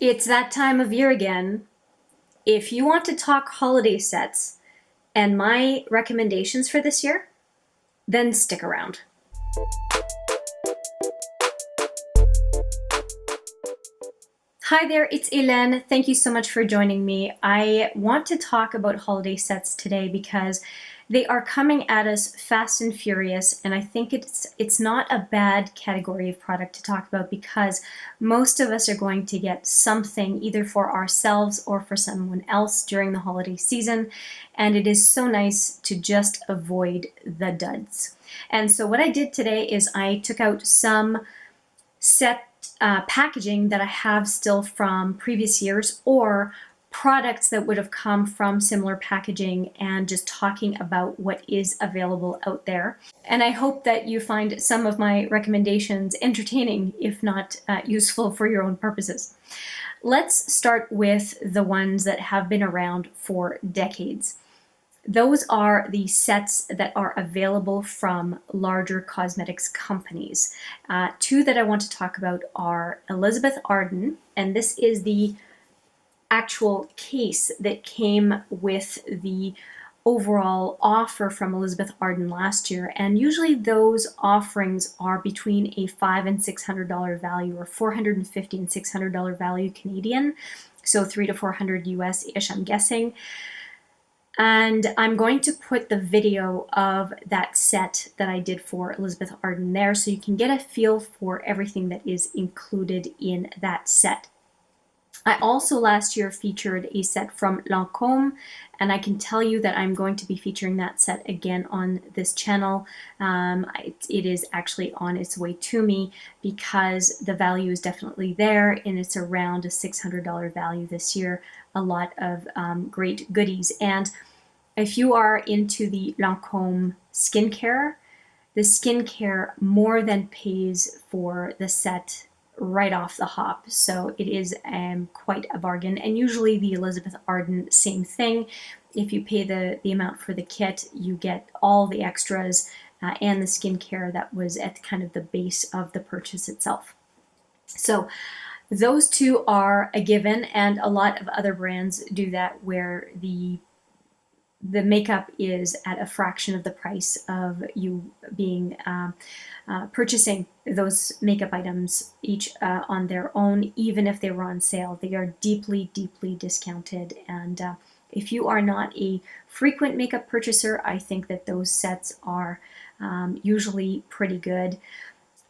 It's that time of year again. If you want to talk holiday sets and my recommendations for this year, then stick around. Hi there, it's Hélène. Thank you so much for joining me. I want to talk about holiday sets today because they are coming at us fast and furious, and I think it's not a bad category of product to talk about because most of us are going to get something either for ourselves or for someone else during the holiday season, and it is so nice to just avoid the duds. And so what I did today is I took out some set packaging that I have still from previous years or products that would have come from similar packaging and just talking about what is available out there. And I hope that you find some of my recommendations entertaining, if not useful for your own purposes. Let's start with the ones that have been around for decades. Those are the sets that are available from larger cosmetics companies. Two that I want to talk about are Elizabeth Arden, and this is the actual case that came with the overall offer from Elizabeth Arden last year. And usually those offerings are between a $500 and $600 value, or $450 and $600 value Canadian, so $300 to $400 US-ish, I'm guessing. And I'm going to put the video of that set that I did for Elizabeth Arden there so you can get a feel for everything that is included in that set. I also last year featured a set from Lancome, and I can tell you that I'm going to be featuring that set again on this channel. It is actually on its way to me because the value is definitely there, and it's around a $600 value this year. A lot of great goodies. And if you are into the Lancome skincare, the skincare more than pays for the set right off the hop. So it is quite a bargain. And usually the Elizabeth Arden, same thing. If you pay the amount for the kit, you get all the extras and the skincare that was at kind of the base of the purchase itself. So those two are a given, and a lot of other brands do that where the makeup is at a fraction of the price of you being purchasing those makeup items each on their own, even if they were on sale. They are deeply, deeply discounted. And if you are not a frequent makeup purchaser, I think that those sets are usually pretty good.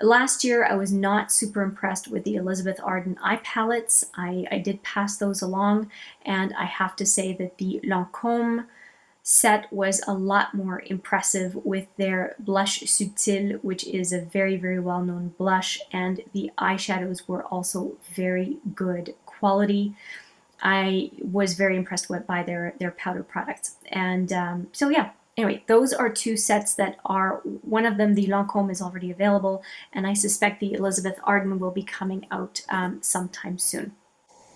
Last year, I was not super impressed with the Elizabeth Arden eye palettes. I did pass those along, and I have to say that the Lancome set was a lot more impressive with their blush subtil, which is a very, very well-known blush, and the eyeshadows were also very good quality. I was very impressed by their powder products. And so yeah, anyway, those are two sets that are, one of them, the Lancome, is already available, and I suspect the Elizabeth Arden will be coming out sometime soon.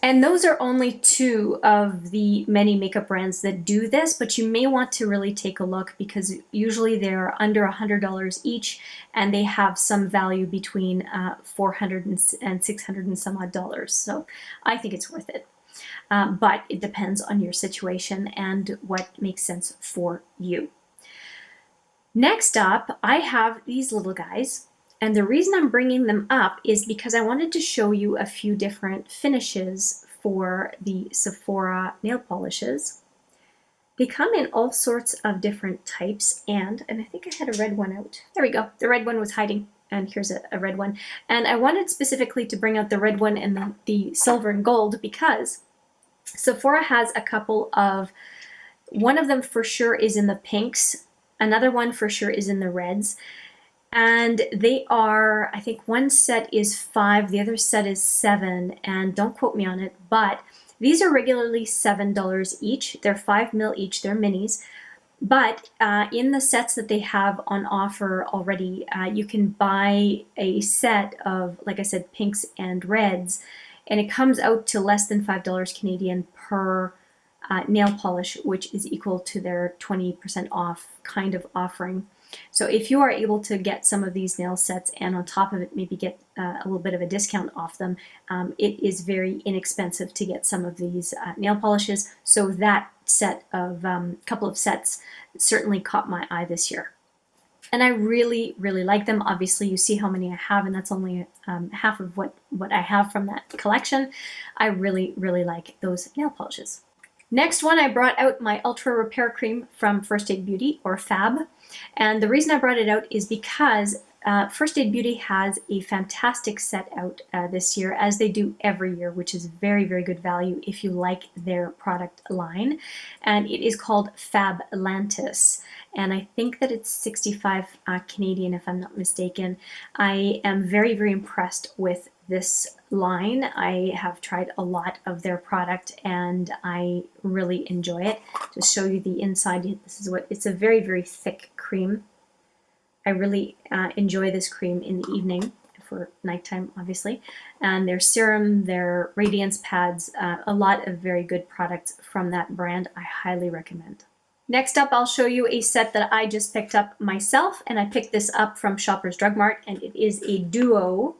And those are only two of the many makeup brands that do this, but you may want to really take a look because usually they're under $100 each, and they have some value between $400 and $600 and some odd dollars. So I think it's worth it. But it depends on your situation and what makes sense for you. Next up, I have these little guys. And the reason I'm bringing them up is because I wanted to show you a few different finishes for the Sephora nail polishes. They come in all sorts of different types, and I think I had a red one out. There we go. The red one was hiding, and here's a red one. And I wanted specifically to bring out the red one and the silver and gold because Sephora has a couple of, one of them for sure is in the pinks, another one for sure is in the reds. And they are, I think one set is 5, the other set is 7, and don't quote me on it, but these are regularly $7 each. They're 5 ml each, they're minis. But in the sets that they have on offer already, you can buy a set of, like I said, pinks and reds, and it comes out to less than $5 Canadian per nail polish, which is equal to their 20% off kind of offering. So if you are able to get some of these nail sets and on top of it maybe get a little bit of a discount off them, it is very inexpensive to get some of these nail polishes. So that set of couple of sets certainly caught my eye this year. And I really, really like them. Obviously, you see how many I have, and that's only half of what I have from that collection. I really, really like those nail polishes. Next one, I brought out my Ultra Repair Cream from First Aid Beauty, or FAB. And the reason I brought it out is because First Aid Beauty has a fantastic set out this year, as they do every year, which is very, very good value if you like their product line. And it is called Fab Atlantis. And I think that it's 65 Canadian, if I'm not mistaken. I am very, very impressed with this line. I have tried a lot of their product and I really enjoy it. To show you the inside, this is what it's a very, very thick cream. I really enjoy this cream in the evening for nighttime, obviously. And their serum, their radiance pads, a lot of very good products from that brand. I highly recommend. Next up, I'll show you a set that I just picked up myself, and I picked this up from Shoppers Drug Mart, and it is a duo.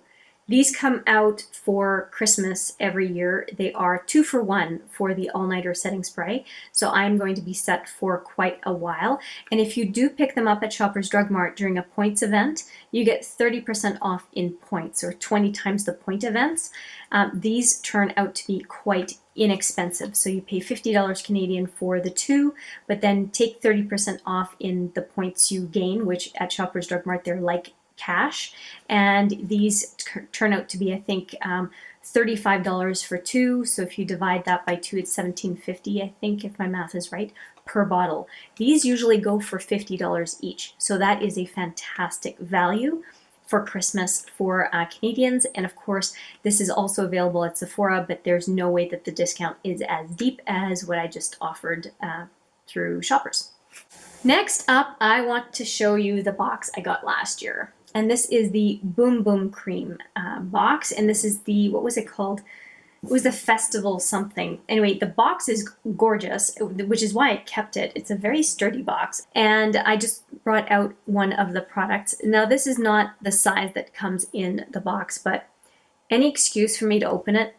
These come out for Christmas every year. They are 2 for 1 for the all-nighter setting spray. So I'm going to be set for quite a while. And if you do pick them up at Shoppers Drug Mart during a points event, you get 30% off in points, or 20 times the point events. These turn out to be quite inexpensive. So you pay $50 Canadian for the 2, but then take 30% off in the points you gain, which at Shoppers Drug Mart, they're like cash. And these turn out to be, I think, $35 for 2. So if you divide that by 2, it's $17.50, I think, if my math is right, per bottle. These usually go for $50 each. So that is a fantastic value for Christmas for Canadians. And of course, this is also available at Sephora, but there's no way that the discount is as deep as what I just offered through Shoppers. Next up, I want to show you the box I got last year. And this is the Boom Boom Cream box. And this is the, what was it called? It was the Festival something. Anyway, the box is gorgeous, which is why I kept it. It's a very sturdy box. And I just brought out one of the products. Now, this is not the size that comes in the box, but any excuse for me to open it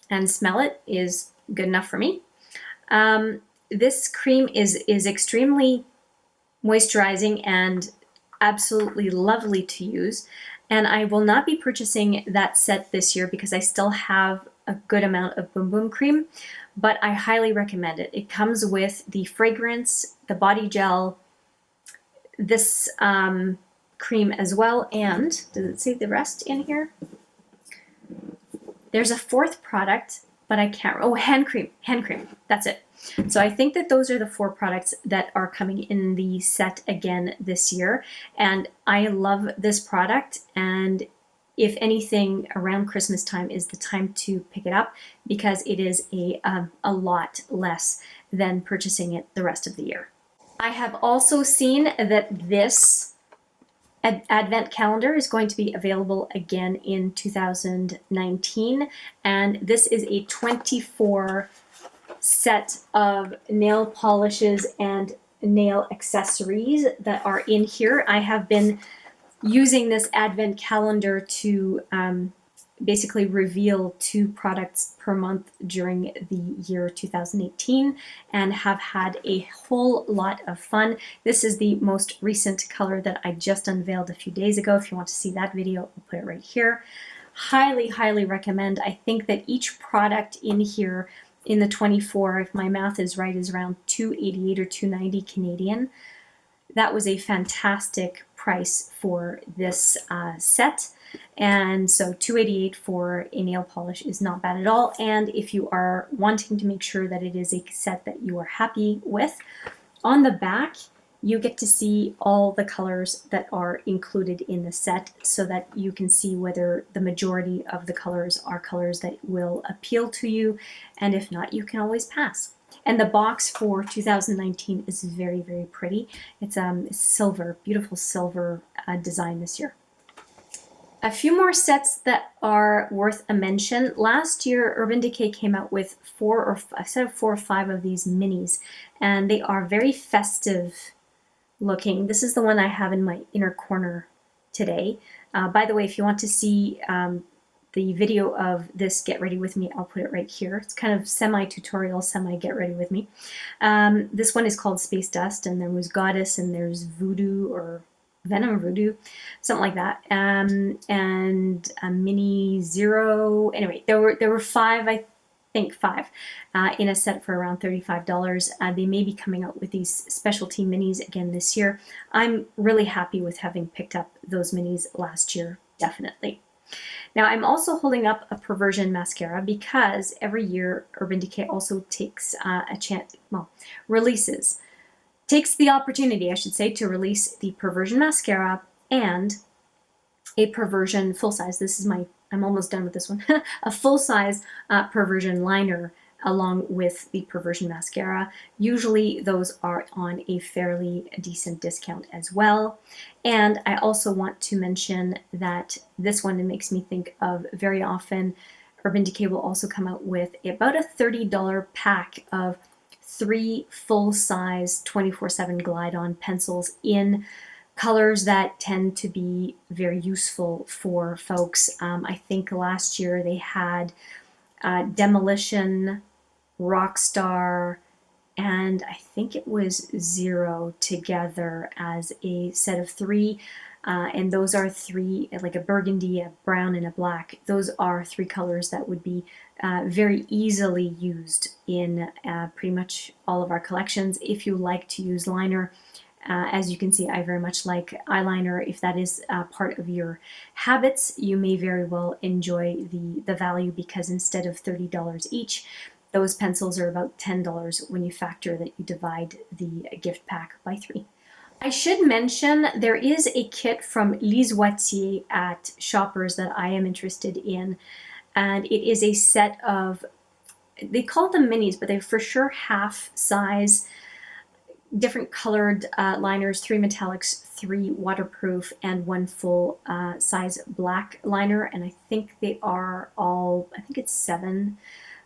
and smell it is good enough for me. This cream is extremely moisturizing and absolutely lovely to use. And I will not be purchasing that set this year because I still have a good amount of Boom Boom Cream, but I highly recommend it. It comes with the fragrance, the body gel, this cream as well, and does it say the rest in here? There's a 4th product, but I can't, oh, hand cream, that's it. So I think that those are the 4 products that are coming in the set again this year. And I love this product. And if anything, around Christmas time is the time to pick it up because it is a lot less than purchasing it the rest of the year. I have also seen that this Advent calendar is going to be available again in 2019. And this is a 24 set of nail polishes and nail accessories that are in here. I have been using this Advent calendar to basically reveal 2 products per month during the year 2018 and have had a whole lot of fun. This is the most recent color that I just unveiled a few days ago. If you want to see that video, I'll put it right here. Highly, highly recommend. I think that each product in here in the 24, if my math is right, is around $288 or $290 Canadian. That was a fantastic price for this set. And so $288 for a nail polish is not bad at all. And if you are wanting to make sure that it is a set that you are happy with, on the back, you get to see all the colors that are included in the set so that you can see whether the majority of the colors are colors that will appeal to you. And if not, you can always pass. And the box for 2019 is very, very pretty. It's silver, beautiful silver design this year. A few more sets that are worth a mention. Last year, Urban Decay came out with 4 or 5 of these minis, and they are very festive looking. This is the one I have in my inner corner today. By the way, if you want to see the video of this get ready with me, I'll put it right here. It's kind of semi-tutorial, semi-get ready with me. This one is called Space Dust, and there was Goddess, and there's Voodoo or Venom Voodoo, something like that. And a mini Zero. Anyway, there were five, I think five, in a set for around $35. They may be coming out with these specialty minis again this year. I'm really happy with having picked up those minis last year, definitely. Now I'm also holding up a Perversion mascara because every year Urban Decay also takes takes the opportunity, I should say, to release the Perversion mascara and a Perversion full size. This is I'm almost done with this one. A full size Perversion liner along with the Perversion mascara. Usually those are on a fairly decent discount as well. And I also want to mention that this one, it makes me think of very often, Urban Decay will also come out with about a $30 pack of 3 full-size 24/7 Glide-On pencils in colors that tend to be very useful for folks. I think last year they had Demolition, Rockstar, and I think it was Zero together as a set of 3. And those are 3, like a burgundy, a brown, and a black. Those are 3 colors that would be very easily used in pretty much all of our collections. If you like to use liner, as you can see, I very much like eyeliner. If that is part of your habits, you may very well enjoy the value, because instead of $30 each, those pencils are about $10 when you factor that you divide the gift pack by 3. I should mention there is a kit from Lise Wattier at Shoppers that I am interested in, and it is a set of, they call them minis, but they're for sure half size, different colored liners, 3 metallics, 3 waterproof, and 1 full size black liner. And I think they are all, I think it's 7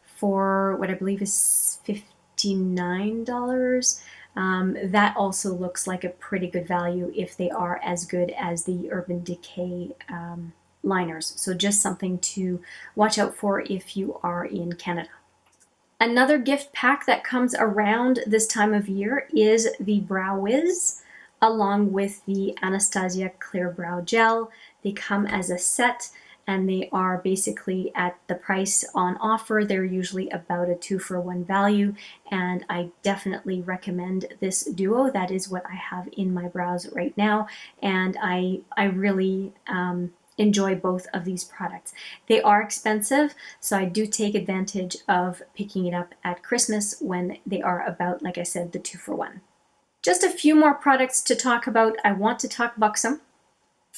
for what I believe is $59. That also looks like a pretty good value if they are as good as the Urban Decay liners. So just something to watch out for if you are in Canada. Another gift pack that comes around this time of year is the Brow Wiz, along with the Anastasia Clear Brow Gel. They come as a set, and they are basically at the price on offer. They're usually about a 2-for-1 value, and I definitely recommend this duo. That is what I have in my brows right now, and I really enjoy both of these products. They are expensive, so I do take advantage of picking it up at Christmas when they are about, like I said, the 2-for-1. Just a few more products to talk about. I want to talk Buxom.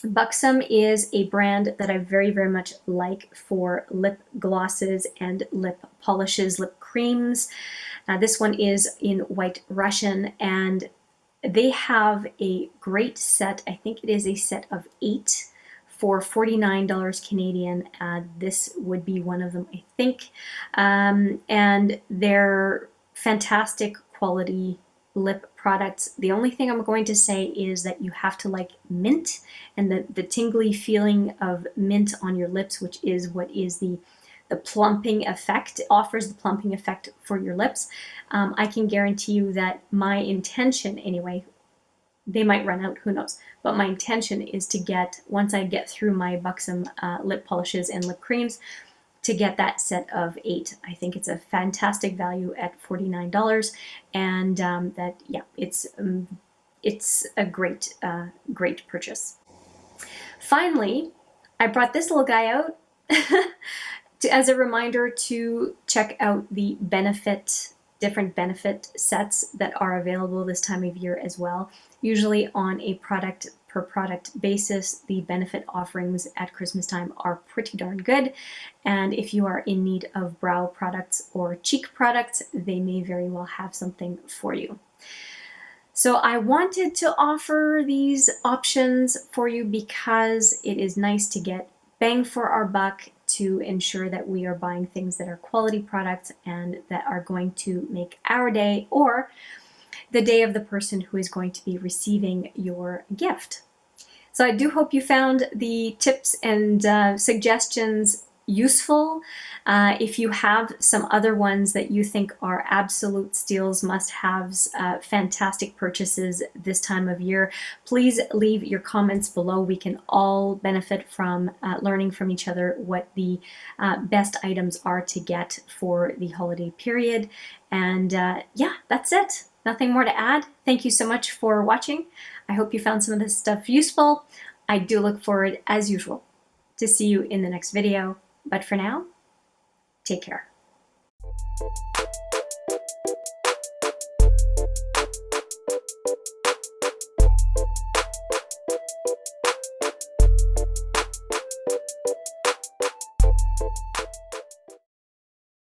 Buxom is a brand that I very, very much like for lip glosses and lip polishes, lip creams. This one is in White Russian, and they have a great set. I think it is a set of 8 for $49 Canadian. This would be one of them, I think. And they're fantastic quality lip products. The only thing I'm going to say is that you have to like mint and the tingly feeling of mint on your lips, which is what is the plumping effect, offers the plumping effect for your lips. I can guarantee you that my intention anyway, they might run out, who knows, but my intention is to get, once I get through my Buxom lip polishes and lip creams, to get that set of 8. I think it's a fantastic value at $49, and that, yeah, it's a great purchase. Finally, I brought this little guy out as a reminder to check out the different benefit sets that are available this time of year as well. Usually on a product per product basis, the benefit offerings at Christmas time are pretty darn good. And if you are in need of brow products or cheek products, they may very well have something for you. So I wanted to offer these options for you because it is nice to get bang for our buck, to ensure that we are buying things that are quality products and that are going to make our day, or the day of the person who is going to be receiving your gift. So I do hope you found the tips and suggestions useful. If you have some other ones that you think are absolute steals, must-haves, fantastic purchases this time of year, please leave your comments below. We can all benefit from learning from each other what the best items are to get for the holiday period. And yeah, that's it. Nothing more to add. Thank you so much for watching. I hope you found some of this stuff useful. I do look forward, as usual, to see you in the next video. But for now, take care.